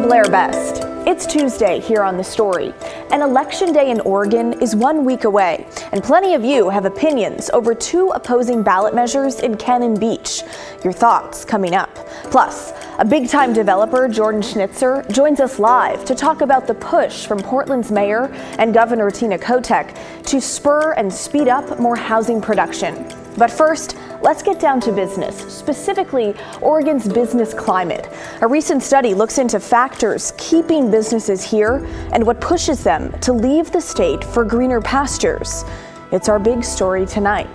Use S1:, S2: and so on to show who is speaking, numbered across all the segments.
S1: Blair Best. It's Tuesday here on The Story. An election day in Oregon is 1 week away, and plenty of you have opinions over two opposing ballot measures in Cannon Beach. Your thoughts coming up. Plus, a big-time developer, Jordan Schnitzer, joins us live to talk about the push from Portland's mayor and Governor Tina Kotek to spur and speed up more housing production. But first, let's get down to business, specifically Oregon's business climate. A recent study looks into factors keeping businesses here and what pushes them to leave the state for greener pastures. It's our big story tonight.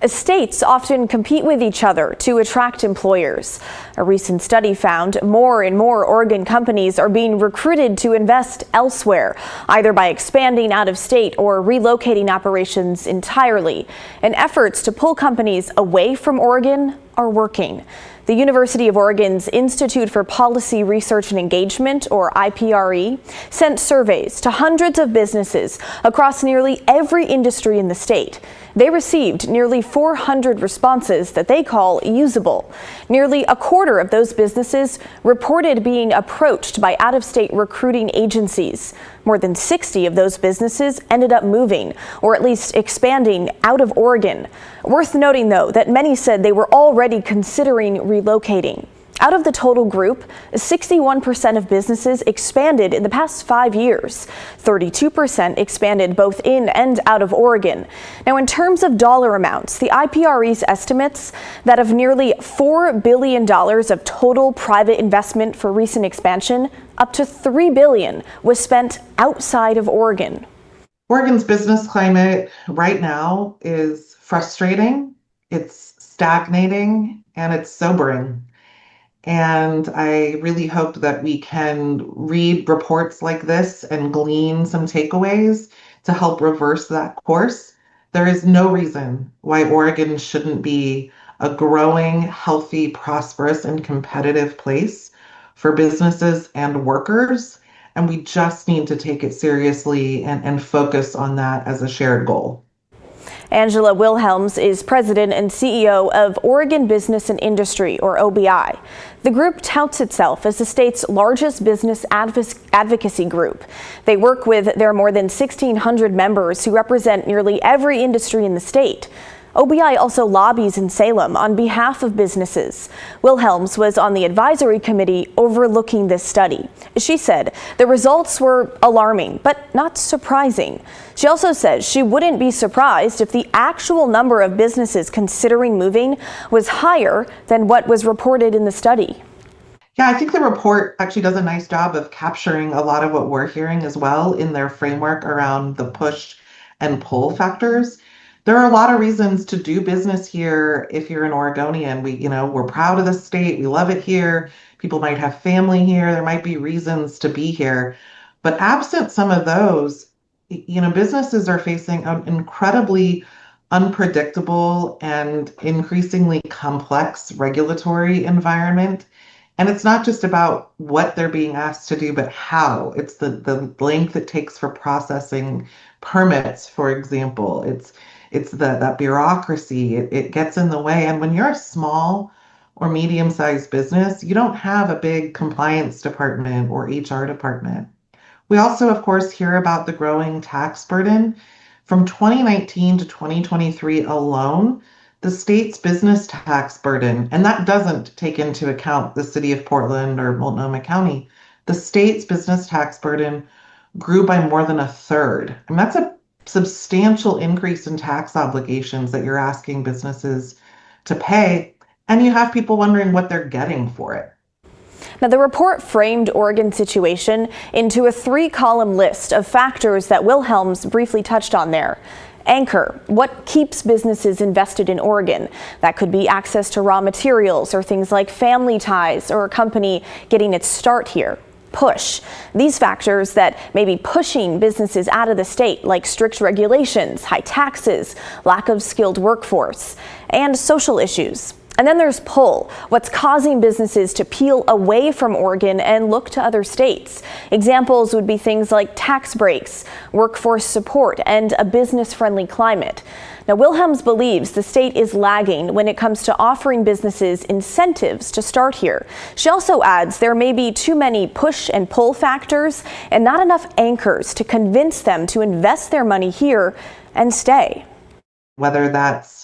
S1: States often compete with each other to attract employers. A recent study found more and more Oregon companies are being recruited to invest elsewhere, either by expanding out of state or relocating operations entirely. And efforts to pull companies away from Oregon are working. The University of Oregon's Institute for Policy Research and Engagement, or IPRE, sent surveys to hundreds of businesses across nearly every industry in the state. They received nearly 400 responses that they call usable. Nearly a quarter of those businesses reported being approached by out-of-state recruiting agencies. More than 60 of those businesses ended up moving, or at least expanding out of Oregon. Worth noting, though, that many said they were already considering relocating. Out of the total group, 61% of businesses expanded in the past 5 years. 32% expanded both in and out of Oregon. Now, in terms of dollar amounts, the IPRE's estimates that of nearly $4 billion of total private investment for recent expansion, up to $3 billion was spent outside of Oregon.
S2: Oregon's business climate right now is frustrating, it's stagnating, and it's sobering. And I really hope that we can read reports like this and glean some takeaways to help reverse that course. There is no reason why Oregon shouldn't be a growing, healthy, prosperous, and competitive place for businesses and workers. And we just need to take it seriously and focus on that as a shared goal.
S1: Angela Wilhelms is president and CEO of Oregon Business and Industry, or OBI. The group touts itself as the state's largest business advocacy group. They work with their more than 1,600 members who represent nearly every industry in the state. OBI also lobbies in Salem on behalf of businesses. Wilhelms was on the advisory committee overlooking this study. She said the results were alarming, but not surprising. She also says she wouldn't be surprised if the actual number of businesses considering moving was higher than what was reported in the study.
S2: Yeah, I think the report actually does a nice job of capturing a lot of what we're hearing as well in their framework around the push and pull factors. There are a lot of reasons to do business here if you're an Oregonian. We're proud of the state. We love it here. People might have family here. There might be reasons to be here. But absent some of those, businesses are facing an incredibly unpredictable and increasingly complex regulatory environment. And it's not just about what they're being asked to do, but how. It's the length it takes for processing permits, for example. It's that bureaucracy, it gets in the way. And when you're a small or medium-sized business, you don't have a big compliance department or HR department. We also, of course, hear about the growing tax burden. From 2019 to 2023 alone, the state's business tax burden, and that doesn't take into account the city of Portland or Multnomah County, the state's business tax burden grew by more than a third. And that's a substantial increase in tax obligations that you're asking businesses to pay, and you have people wondering what they're getting for it.
S1: Now, the report framed Oregon's situation into a 3-column list of factors that Wilhelms briefly touched on there. Anchor, what keeps businesses invested in Oregon? That could be access to raw materials or things like family ties or a company getting its start here. Push, these factors that may be pushing businesses out of the state, like strict regulations, high taxes, lack of skilled workforce, and social issues. And then there's pull, what's causing businesses to peel away from Oregon and look to other states. Examples would be things like tax breaks, workforce support, and a business-friendly climate. Now, Wilhelms believes the state is lagging when it comes to offering businesses incentives to start here. She also adds there may be too many push and pull factors and not enough anchors to convince them to invest their money here and stay.
S2: Whether that's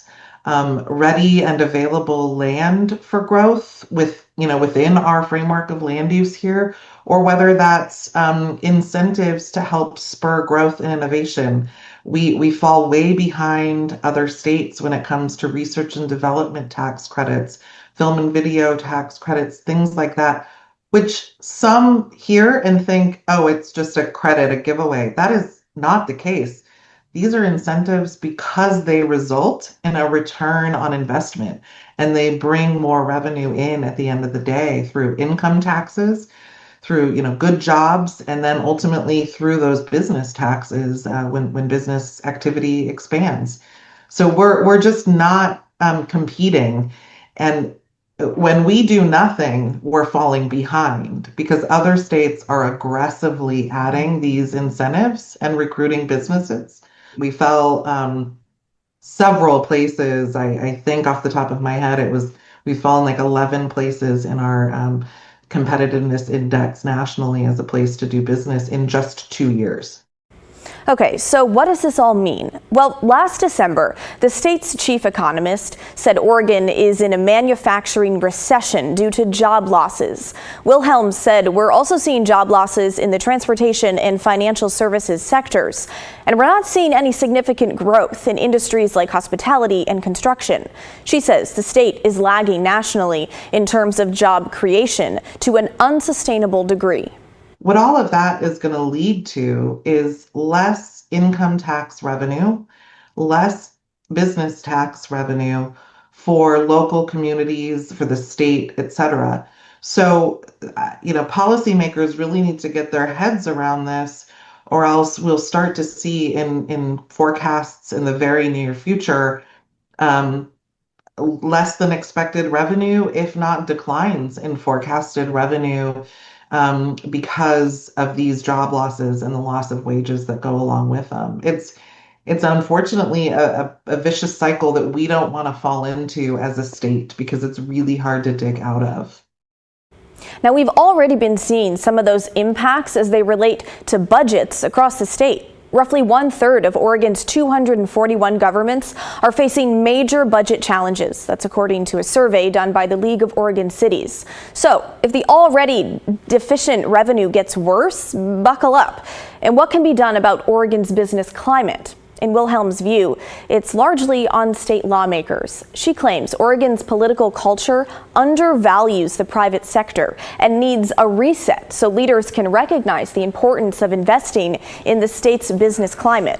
S2: ready and available land for growth within our framework of land use here, or whether that's incentives to help spur growth and innovation. We fall way behind other states when it comes to research and development tax credits, film and video tax credits, things like that, which some hear and think, oh, it's just a credit, a giveaway. That is not the case. These are incentives because they result in a return on investment, and they bring more revenue in at the end of the day through income taxes, through good jobs, and then ultimately through those business taxes when business activity expands. So we're just not competing, and when we do nothing, we're falling behind because other states are aggressively adding these incentives and recruiting businesses. We fell several places. I think off the top of my head, we've fallen like 11 places in our competitiveness index nationally as a place to do business in just 2 years.
S1: Okay, so what does this all mean? Well, last December, the state's chief economist said Oregon is in a manufacturing recession due to job losses. Wilhelms said we're also seeing job losses in the transportation and financial services sectors, and we're not seeing any significant growth in industries like hospitality and construction. She says the state is lagging nationally in terms of job creation to an unsustainable degree.
S2: What all of that is going to lead to is less income tax revenue, less business tax revenue for local communities, for the state, et cetera. So, policymakers really need to get their heads around this, or else we'll start to see in forecasts in the very near future less than expected revenue, if not declines in forecasted revenue because of these job losses and the loss of wages that go along with them. It's unfortunately a vicious cycle that we don't want to fall into as a state because it's really hard to dig out of.
S1: Now, we've already been seeing some of those impacts as they relate to budgets across the state. Roughly 1/3 of Oregon's 241 governments are facing major budget challenges. That's according to a survey done by the League of Oregon Cities. So if the already deficient revenue gets worse, buckle up. And what can be done about Oregon's business climate? In Wilhelm's view, it's largely on state lawmakers. She claims Oregon's political culture undervalues the private sector and needs a reset so leaders can recognize the importance of investing in the state's business climate.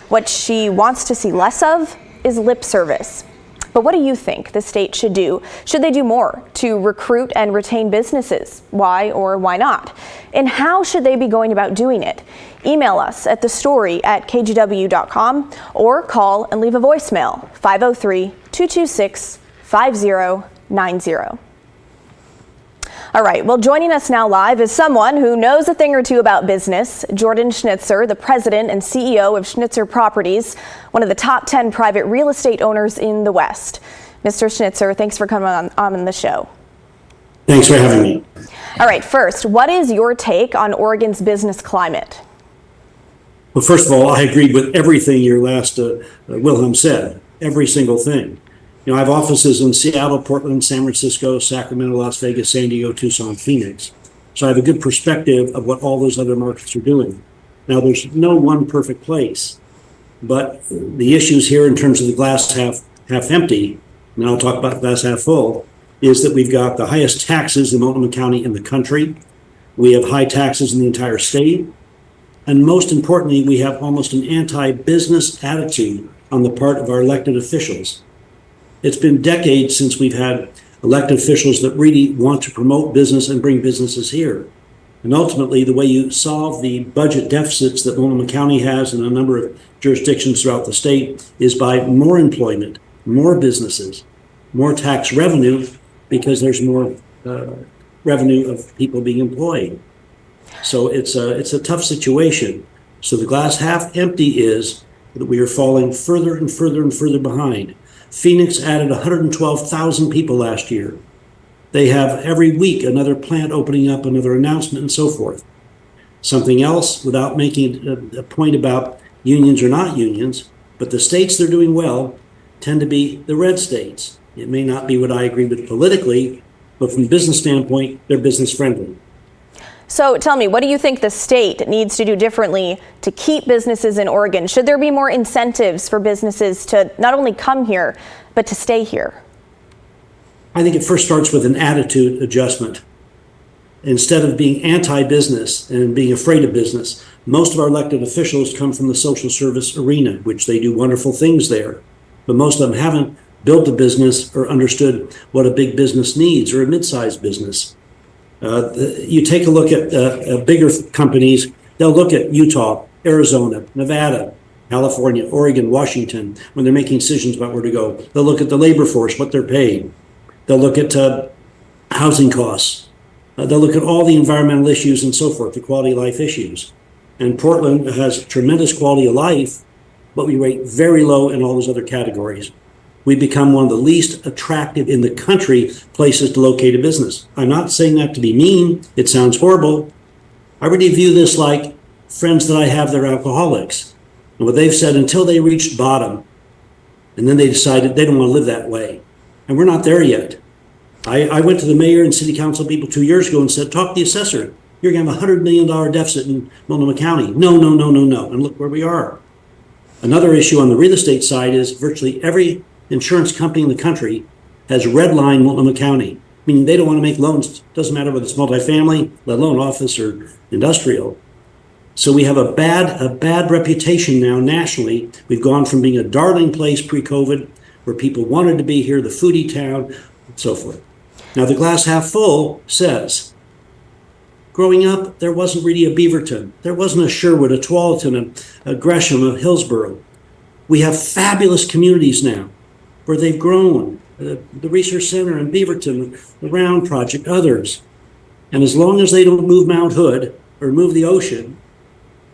S1: What she wants to see less of is lip service. But what do you think the state should do? Should they do more to recruit and retain businesses? Why or why not? And how should they be going about doing it? Email us at thestory@kgw.com or call and leave a voicemail, 503-226-5090. All right, well, joining us now live is someone who knows a thing or two about business, Jordan Schnitzer, the president and CEO of Schnitzer Properties, one of the top 10 private real estate owners in the West. Mr. Schnitzer, thanks for coming on the show.
S3: Thanks for having me.
S1: All right, first, what is your take on Oregon's business climate?
S3: Well, first of all, I agreed with everything your last Wilhelm said, every single thing. I have offices in Seattle, Portland, San Francisco, Sacramento, Las Vegas, San Diego, Tucson, Phoenix. So I have a good perspective of what all those other markets are doing. Now, there's no one perfect place, but the issues here in terms of the glass half empty, and I'll talk about glass half full, is that we've got the highest taxes in Multnomah County in the country. We have high taxes in the entire state. And most importantly, we have almost an anti-business attitude on the part of our elected officials. It's been decades since we've had elected officials that really want to promote business and bring businesses here. And ultimately, the way you solve the budget deficits that Multnomah County has in a number of jurisdictions throughout the state is by more employment, more businesses. more tax revenue because there's more revenue of people being employed. So it's a tough situation. So the glass half empty is that we are falling further and further and further behind. Phoenix added 112,000 people last year. They have every week another plant opening up, another announcement, and so forth. Something else, without making a point about unions or not unions, but the states that are doing well tend to be the red states. It may not be what I agree with politically, but from a business standpoint, they're business friendly.
S1: So tell me, what do you think the state needs to do differently to keep businesses in Oregon? Should there be more incentives for businesses to not only come here, but to stay here?
S3: I think it first starts with an attitude adjustment. Instead of being anti-business and being afraid of business, most of our elected officials come from the social service arena, which they do wonderful things there. But most of them haven't built a business or understood what a big business needs or a mid-sized business. You take a look at bigger companies, they'll look at Utah, Arizona, Nevada, California, Oregon, Washington, when they're making decisions about where to go. They'll look at the labor force, what they're paid. They'll look at housing costs. They'll look at all the environmental issues and so forth, the quality of life issues. And Portland has tremendous quality of life, but we rate very low in all those other categories. We become one of the least attractive in the country places to locate a business. I'm not saying that to be mean. It sounds horrible. I really view this like friends that I have that are alcoholics. And what they've said until they reached bottom, and then they decided they don't want to live that way. And we're not there yet. I went to the mayor and city council people 2 years ago and said, talk to the assessor. You're going to have a $100 million deficit in Multnomah County. No. And look where we are. Another issue on the real estate side is virtually every insurance company in the country has redlined Multnomah County, meaning they don't want to make loans. Doesn't matter whether it's multifamily, let alone office or industrial. So we have a bad reputation now nationally. We've gone from being a darling place pre-COVID, where people wanted to be here, the foodie town, and so forth. Now the glass half full says, growing up, there wasn't really a Beaverton. There wasn't a Sherwood, a Tualatin, a Gresham, a Hillsborough. We have fabulous communities now where they've grown. The Research Center in Beaverton, the Round Project, others. And as long as they don't move Mount Hood or move the ocean,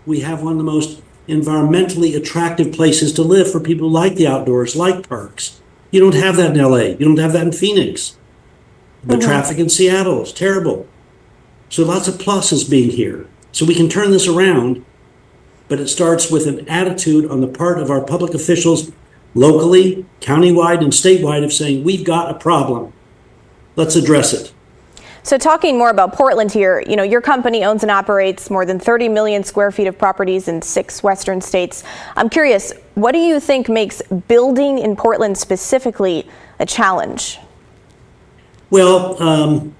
S3: we have one of the most environmentally attractive places to live for people who like the outdoors, like parks. You don't have that in LA. You don't have that in Phoenix. The traffic in Seattle is terrible. So lots of pluses being here. So we can turn this around, but it starts with an attitude on the part of our public officials locally, countywide, and statewide of saying, we've got a problem. Let's address it.
S1: So talking more about Portland here, you know, your company owns and operates more than 30 million square feet of properties in 6 western states. I'm curious, what do you think makes building in Portland specifically a challenge?
S3: Well,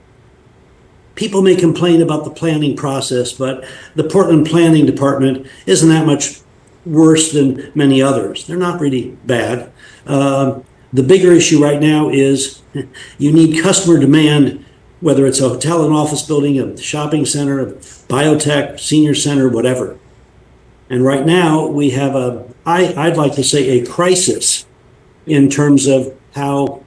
S3: people may complain about the planning process, but the Portland Planning Department isn't that much worse than many others. They're not really bad. The bigger issue right now is you need customer demand, whether it's a hotel and office building, a shopping center, a biotech, senior center, whatever. And right now we have I'd like to say a crisis in terms of how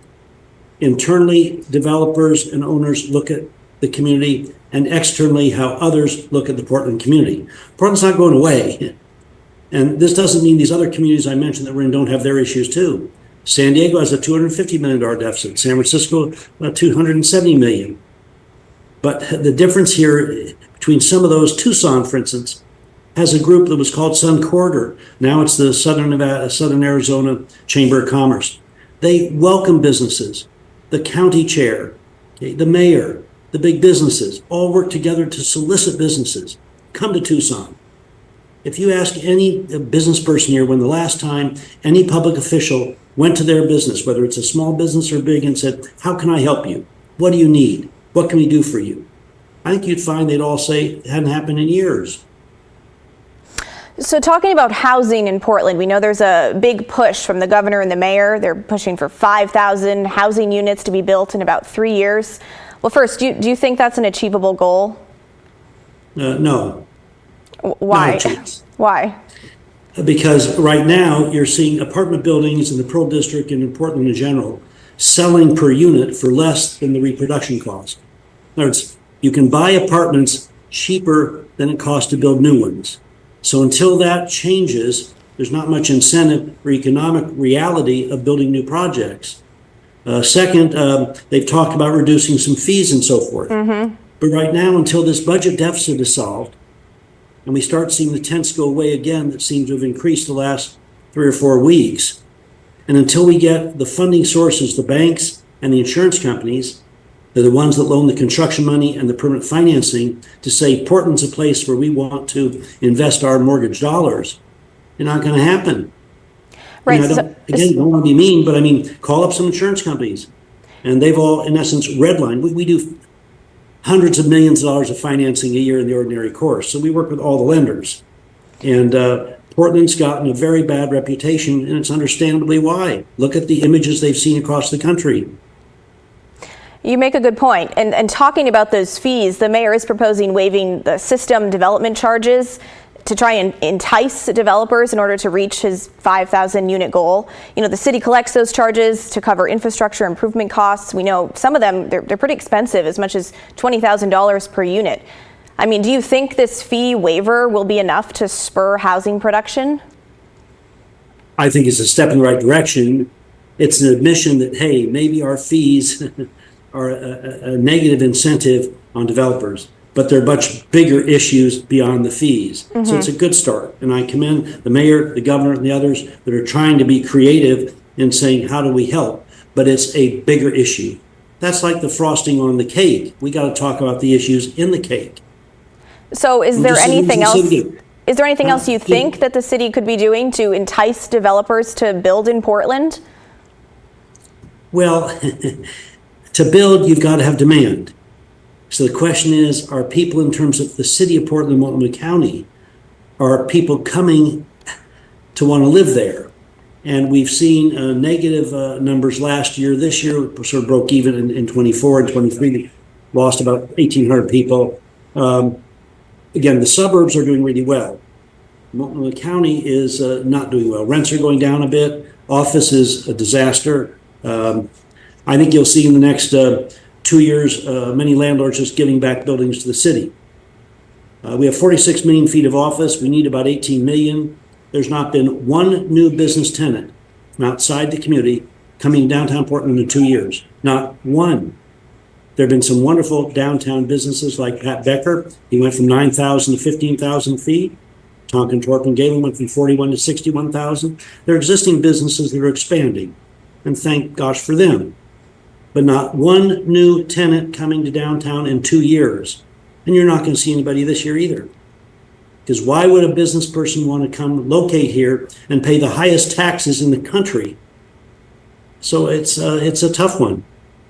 S3: internally developers and owners look at the community and externally how others look at the Portland community. Portland's not going away. And this doesn't mean these other communities I mentioned that we're in don't have their issues too. San Diego has a $250 million deficit. San Francisco, $270 million. But the difference here between some of those, Tucson, for instance, has a group that was called Sun Corridor. Now it's the Southern Arizona Chamber of Commerce. They welcome businesses. The county chair, the mayor, the big businesses all work together to solicit businesses. Come to Tucson. If you ask any business person here when the last time any public official went to their business, whether it's a small business or big, and said, how can I help you? What do you need? What can we do for you? I think you'd find they'd all say it hadn't happened in years.
S1: So talking about housing in Portland, we know there's a big push from the governor and the mayor. They're pushing for 5,000 housing units to be built in about 3 years. Well, first, do you think that's an achievable goal?
S3: No.
S1: Why? Why?
S3: Because right now you're seeing apartment buildings in the Pearl District and in Portland in general selling per unit for less than the reproduction cost. In other words, you can buy apartments cheaper than it costs to build new ones. So until that changes, there's not much incentive or economic reality of building new projects. Second, they've talked about reducing some fees and so forth. But right now, until this budget deficit is solved, and we start seeing the tents go away again that seem to have increased the last 3 or 4 weeks, and until we get the funding sources, the banks and the insurance companies, they're the ones that loan the construction money and the permanent financing, to say Portland's a place where we want to invest our mortgage dollars, it's not going to happen.
S1: Right.
S3: I don't want to be mean, but I mean, call up some insurance companies, and they've all, in essence, redlined. We do hundreds of millions of dollars of financing a year in the ordinary course. So we work with all the lenders. And Portland's gotten a very bad reputation, and it's understandably why. Look at the images they've seen across the country.
S1: You make a good point. And talking about those fees, the mayor is proposing waiving the system development charges to try and entice developers in order to reach his 5,000 unit goal. The city collects those charges to cover infrastructure improvement costs. We know some of them, they're pretty expensive, as much as $20,000 per unit. I mean, do you think this fee waiver will be enough to spur housing production?
S3: I think it's a step in the right direction. It's an admission that, hey, maybe our fees are a negative incentive on developers, but there are much bigger issues beyond the fees. So it's a good start. And I commend the mayor, the governor, and the others that are trying to be creative in saying, how do we help? But it's a bigger issue. That's like the frosting on the cake. We got to talk about the issues in the cake.
S1: So is there anything else? Is there anything else you think that the city could be doing to entice developers to build in Portland?
S3: Well, to build, you've got to have demand. So the question is, are people, in terms of the city of Portland and Multnomah County, are people coming to want to live there? And we've seen negative numbers last year. This year, we sort of broke even in 24 and 23, lost about 1,800 people. Again, the suburbs are doing really well. Multnomah County is not doing well. Rents are going down a bit. Office is a disaster. I think you'll see in the next 2 years, many landlords just giving back buildings to the city. We have 46 million feet of office. We need about 18 million. There's not been one new business tenant from outside the community coming downtown Portland in 2 years. Not one. There have been some wonderful downtown businesses like Pat Becker. He went from 9,000 to 15,000 feet. Tonkin, Torp, and Galen went from 41 to 61,000. There are existing businesses that are expanding, and thank gosh for them. But not one new tenant coming to downtown in 2 years. And you're not going to see anybody this year either. Because why would a business person want to come locate here and pay the highest taxes in the country? So it's a tough one.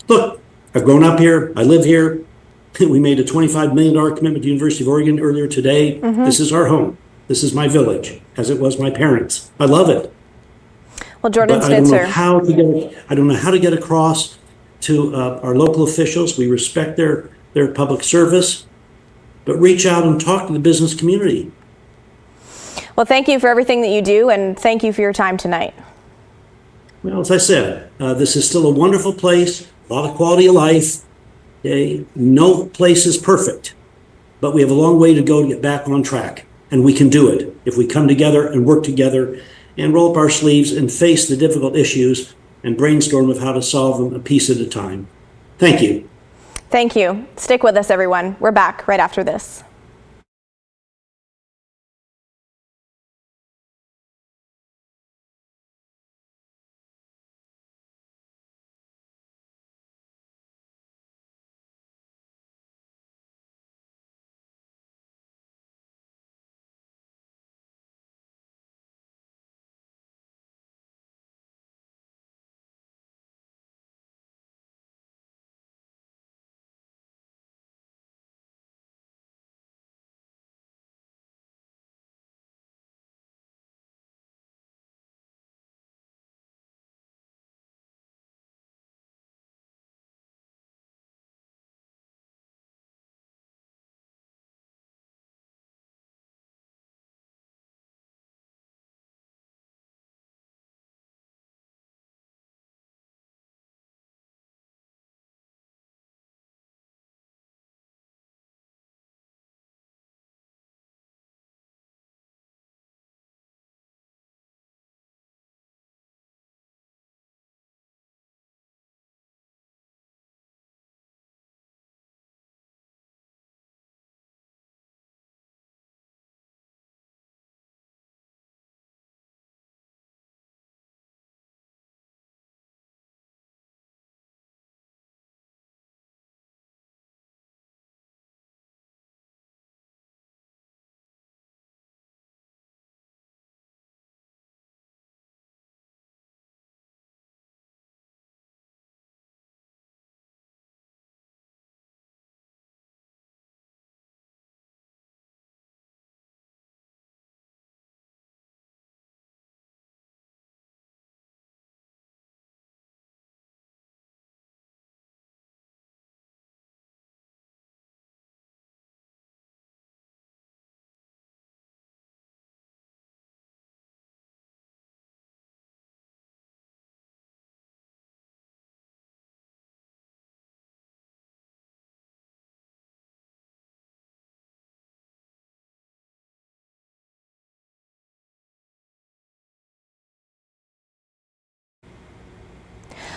S3: Look, I've grown up here. I live here. We made a $25 million commitment to the University of Oregon earlier today. This is our home. This is my village, as it was my parents. I love it.
S1: Well, Jordan
S3: But
S1: Schnitzer.
S3: I don't know how to get across to our local officials. We respect their public service, but reach out and talk to the business community.
S1: Well, thank you for everything that you do, and thank you for your time tonight.
S3: Well, as I said, this is still a wonderful place, a lot of quality of life. Okay? No place is perfect, but we have a long way to go to get back on track, and we can do it if we come together and work together and roll up our sleeves and face the difficult issues and brainstorm of how to solve them a piece at a time. Thank you.
S1: Thank you. Stick with us, everyone. We're back right after this.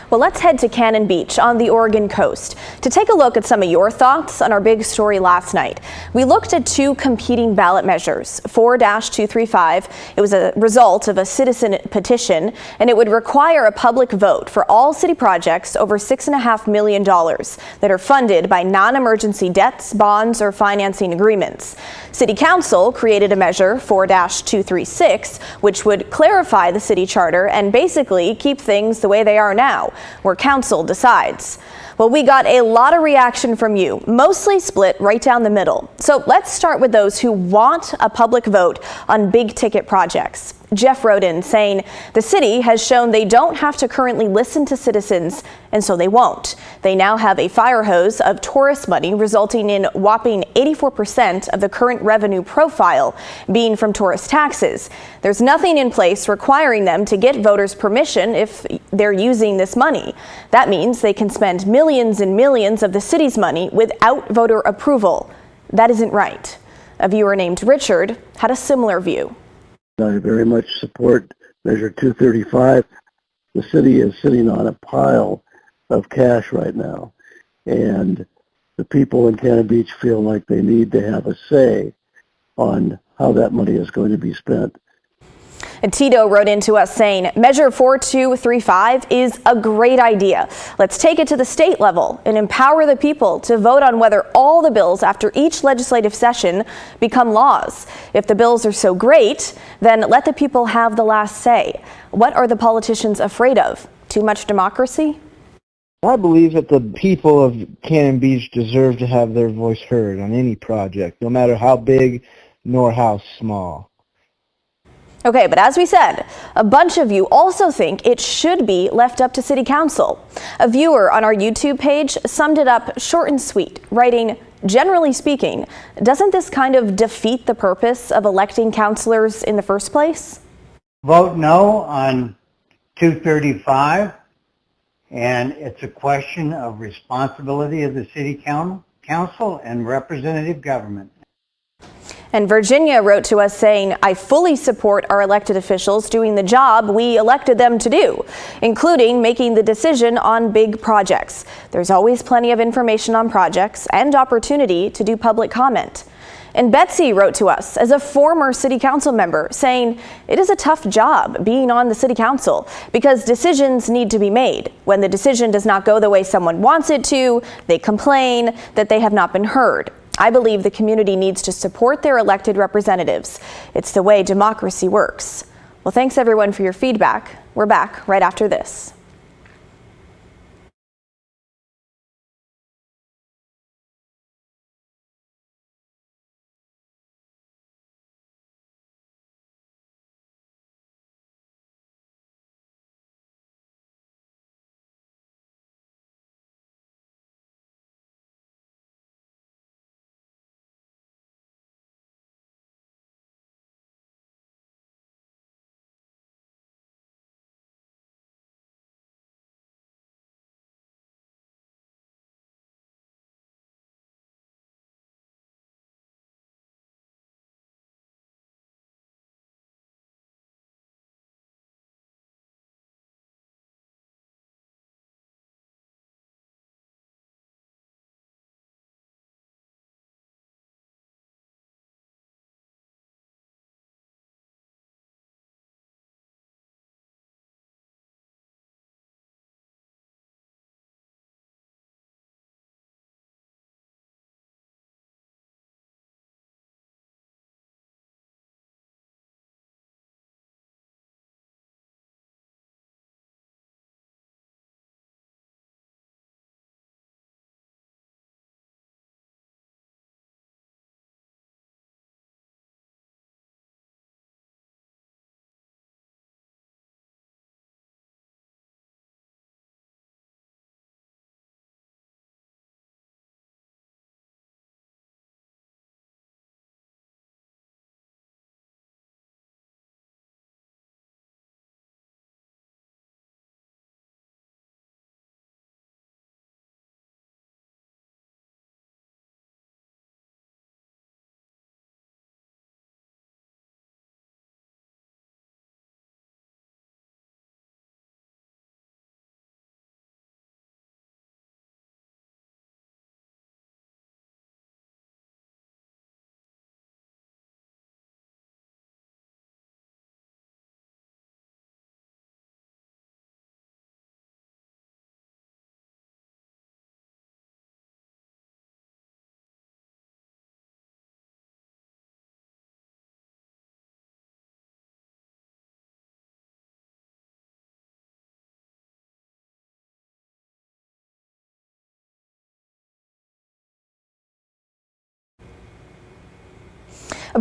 S1: Well, let's head to Cannon Beach on the Oregon coast to take a look at some of your thoughts on our big story last night. We looked at two competing ballot measures, 4-235. It was a result of a citizen petition, and it would require a public vote for all city projects over $6.5 million that are funded by non-emergency debts, bonds, or financing agreements. City Council created a measure, 4-236, which would clarify the city charter and basically keep things the way they are now, where council decides. Well, we got a lot of reaction from you, mostly split right down the middle. So let's start with those who want a public vote on big ticket projects. Jeff wrote in saying the city has shown they don't have to currently listen to citizens, and so they won't. They now have a fire hose of tourist money, resulting in whopping 84% of the current revenue profile being from tourist taxes. There's nothing in place requiring them to get voters' permission if they're using this money. That means they can spend millions and millions of the city's money without voter approval. That isn't right. A viewer named Richard had a similar view.
S4: I very much support Measure 235. The city is sitting on a pile of cash right now, and the people in Cannon Beach feel like they need to have a say on how that money is going to be spent.
S1: And Tito wrote into us saying, Measure 4235 is a great idea. Let's take it to the state level and empower the people to vote on whether all the bills after each legislative session become laws. If the bills are so great, then let the people have the last say. What are the politicians afraid of? Too much democracy?
S5: I believe that the people of Cannon Beach deserve to have their voice heard on any project, no matter how big nor how small.
S1: Okay, but as we said, a bunch of you also think it should be left up to City Council. A viewer on our YouTube page summed it up short and sweet, writing, generally speaking, doesn't this kind of defeat the purpose of electing councilors in the first place?
S6: Vote no on 235, and it's a question of responsibility of the City Council and representative government.
S1: And Virginia wrote to us saying, I fully support our elected officials doing the job we elected them to do, including making the decision on big projects. There's always plenty of information on projects and opportunity to do public comment. And Betsy wrote to us as a former city council member saying it is a tough job being on the city council because decisions need to be made. When the decision does not go the way someone wants it to, they complain that they have not been heard. I believe the community needs to support their elected representatives. It's the way democracy works. Well, thanks everyone for your feedback. We're back right after this.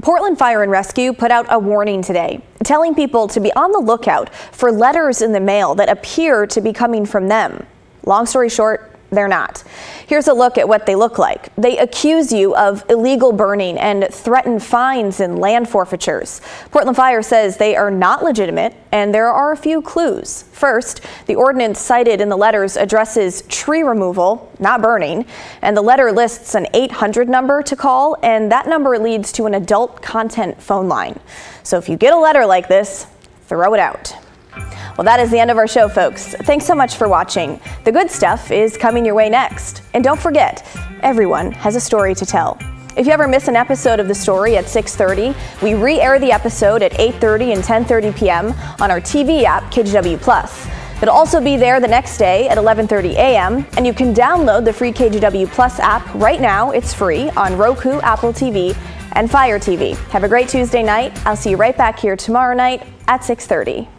S1: Portland Fire and Rescue put out a warning today, telling people to be on the lookout for letters in the mail that appear to be coming from them. Long story short, they're not. Here's a look at what they look like. They accuse you of illegal burning and threaten fines and land forfeitures. Portland Fire says they are not legitimate, and there are a few clues. First, the ordinance cited in the letters addresses tree removal, not burning, and the letter lists an 800 number to call, and that number leads to an adult content phone line. So if you get a letter like this, throw it out. Well, that is the end of our show, folks. Thanks so much for watching. The good stuff is coming your way next. And don't forget, everyone has a story to tell. If you ever miss an episode of The Story at 6:30, we re-air the episode at 8:30 and 10:30 p.m. on our TV app, KGW+. It'll also be there the next day at 11:30 a.m. And you can download the free KGW+ app right now. It's free on Roku, Apple TV, and Fire TV. Have a great Tuesday night. I'll see you right back here tomorrow night at 6:30.